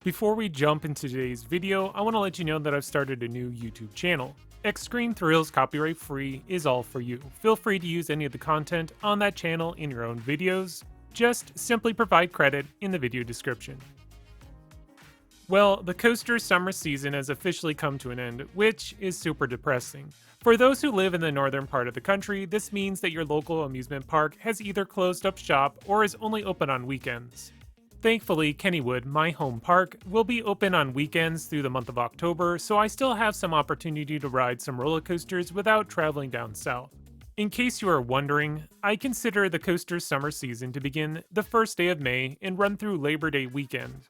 Before we jump into today's video, I want to let you know that I've started a new YouTube channel. Extreme Thrills copyright free is all for you. Feel free to use any of the content on that channel in your own videos. Just simply provide credit in the video description. Well, the coaster summer season has officially come to an end, which is super depressing. For those who live in the northern part of the country, this means that your local amusement park has either closed up shop or is only open on weekends. Thankfully, Kennywood, my home park, will be open on weekends through the month of October, so I still have some opportunity to ride some roller coasters without traveling down south. In case you are wondering, I consider the coaster summer season to begin the first day of May and run through Labor Day weekend.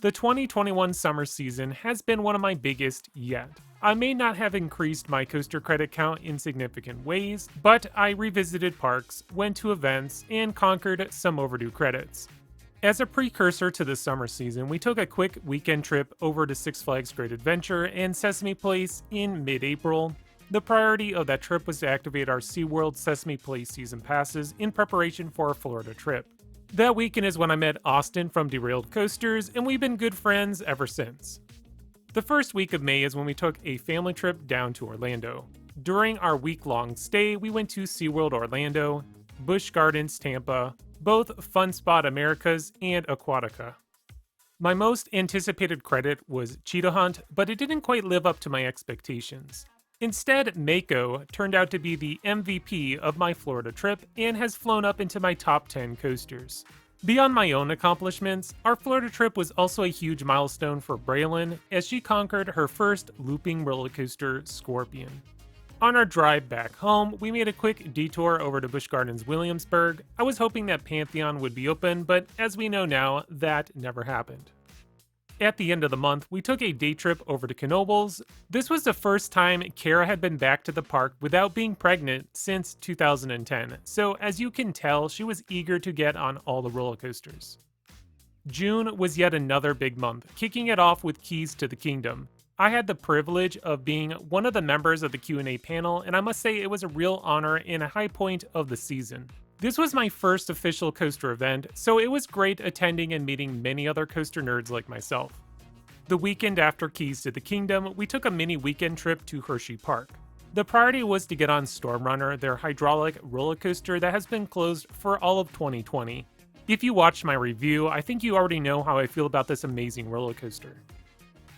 The 2021 summer season has been one of my biggest yet. I may not have increased my coaster credit count in significant ways, but I revisited parks, went to events, and conquered some overdue credits. As a precursor to the summer season, we took a quick weekend trip over to Six Flags Great Adventure and Sesame Place in mid-April. The priority of that trip was to activate our SeaWorld Sesame Place season passes in preparation for our Florida trip. That weekend is when I met Austin from Derailed Coasters, and we've been good friends ever since. The first week of May is when we took a family trip down to Orlando. During our week-long stay, we went to SeaWorld Orlando, Busch Gardens Tampa, both Fun Spot Americas, and Aquatica. My most anticipated credit was Cheetah Hunt, but it didn't quite live up to my expectations. Instead, Mako turned out to be the MVP of my Florida trip and has flown up into my top 10 coasters. Beyond my own accomplishments, our Florida trip was also a huge milestone for Braylon as she conquered her first looping roller coaster, Scorpion. On our drive back home, we made a quick detour over to Busch Gardens Williamsburg. I was hoping that Pantheon would be open, but as we know now, that never happened. At the end of the month, we took a day trip over to Knoebels. This was the first time Kara had been back to the park without being pregnant since 2010, so as you can tell, she was eager to get on all the roller coasters. June was yet another big month, kicking it off with Keys to the Kingdom. I had the privilege of being one of the members of the Q&A panel, and I must say it was a real honor and a high point of the season. This was my first official coaster event, so it was great attending and meeting many other coaster nerds like myself. The weekend after Keys to the Kingdom, we took a mini weekend trip to Hershey Park. The priority was to get on Storm Runner, their hydraulic roller coaster that has been closed for all of 2020. If you watched my review, I think you already know how I feel about this amazing roller coaster.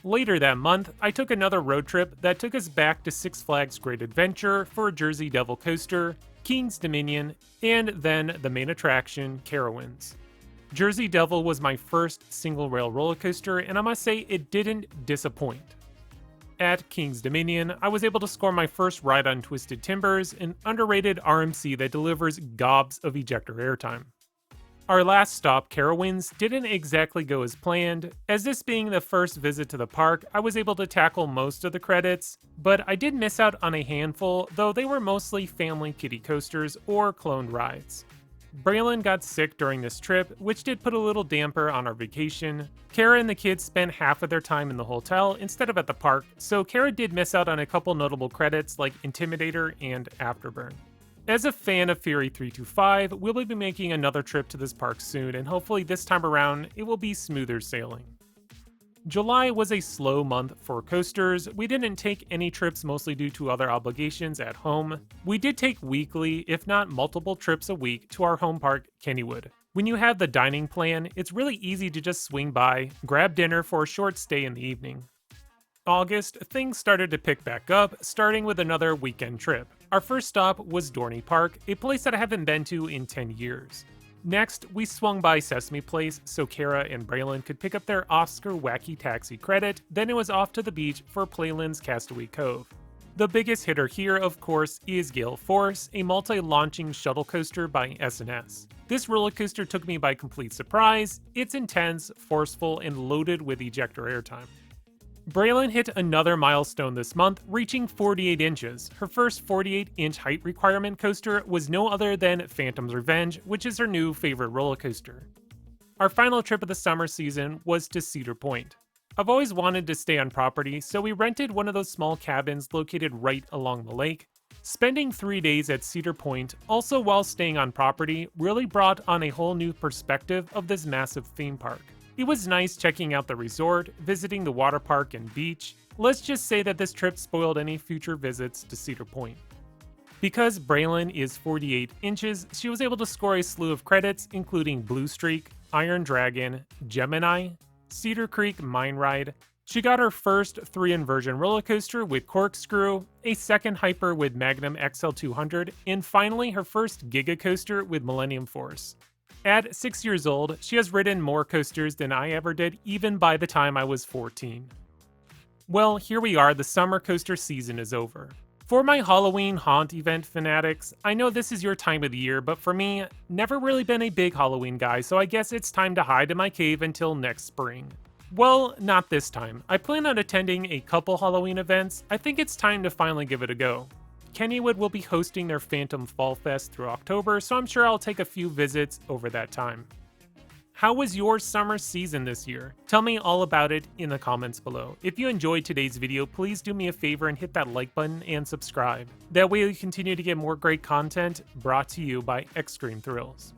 Later that month, I took another road trip that took us back to Six Flags Great Adventure for Jersey Devil Coaster, King's Dominion, and then the main attraction, Carowinds. Jersey Devil was my first single-rail roller coaster, and I must say it didn't disappoint. At King's Dominion, I was able to score my first ride on Twisted Timbers, an underrated RMC that delivers gobs of ejector airtime. Our last stop, Carowinds, didn't exactly go as planned. As this being the first visit to the park, I was able to tackle most of the credits, but I did miss out on a handful, though they were mostly family kiddie coasters or cloned rides. Braylon got sick during this trip, which did put a little damper on our vacation. Kara and the kids spent half of their time in the hotel instead of at the park, so Kara did miss out on a couple notable credits like Intimidator and Afterburn. As a fan of Fury 325, we'll be making another trip to this park soon, and hopefully this time around, it will be smoother sailing. July was a slow month for coasters. We didn't take any trips mostly due to other obligations at home. We did take weekly, if not multiple trips a week, to our home park, Kennywood. When you have the dining plan, it's really easy to just swing by, grab dinner for a short stay in the evening. August, things started to pick back up, starting with another weekend trip. Our first stop was Dorney Park, a place that I haven't been to in 10 years. Next, we swung by Sesame Place so Kara and Braylon could pick up their Oscar Wacky Taxi credit, then it was off to the beach for Playland's Castaway Cove. The biggest hitter here, of course, is Gale Force, a multi-launching shuttle coaster by S&S. This roller coaster took me by complete surprise. It's intense, forceful, and loaded with ejector airtime. Braylon hit another milestone this month, reaching 48 inches. Her first 48-inch height requirement coaster was no other than Phantom's Revenge, which is her new favorite roller coaster. Our final trip of the summer season was to Cedar Point. I've always wanted to stay on property, so we rented one of those small cabins located right along the lake. Spending 3 days at Cedar Point, also while staying on property, really brought on a whole new perspective of this massive theme park. It was nice checking out the resort, visiting the water park and beach. Let's just say that this trip spoiled any future visits to Cedar Point. Because Braylon is 48 inches, she was able to score a slew of credits, including Blue Streak, Iron Dragon, Gemini, Cedar Creek Mine Ride. She got her first 3-inversion roller coaster with Corkscrew, a second hyper with Magnum XL200, and finally her first Giga coaster with Millennium Force. At 6 years old, she has ridden more coasters than I ever did, even by the time I was 14. Well, here we are, the summer coaster season is over. For my Halloween haunt event fanatics, I know this is your time of the year, but for me, never really been a big Halloween guy, so I guess it's time to hide in my cave until next spring. Well, not this time. I plan on attending a couple Halloween events. I think it's time to finally give it a go. Kennywood will be hosting their Phantom Fall Fest through October, so I'm sure I'll take a few visits over that time. How was your summer season this year? Tell me all about it in the comments below. If you enjoyed today's video, please do me a favor and hit that like button and subscribe. That way we continue to get more great content brought to you by Extreme Thrills.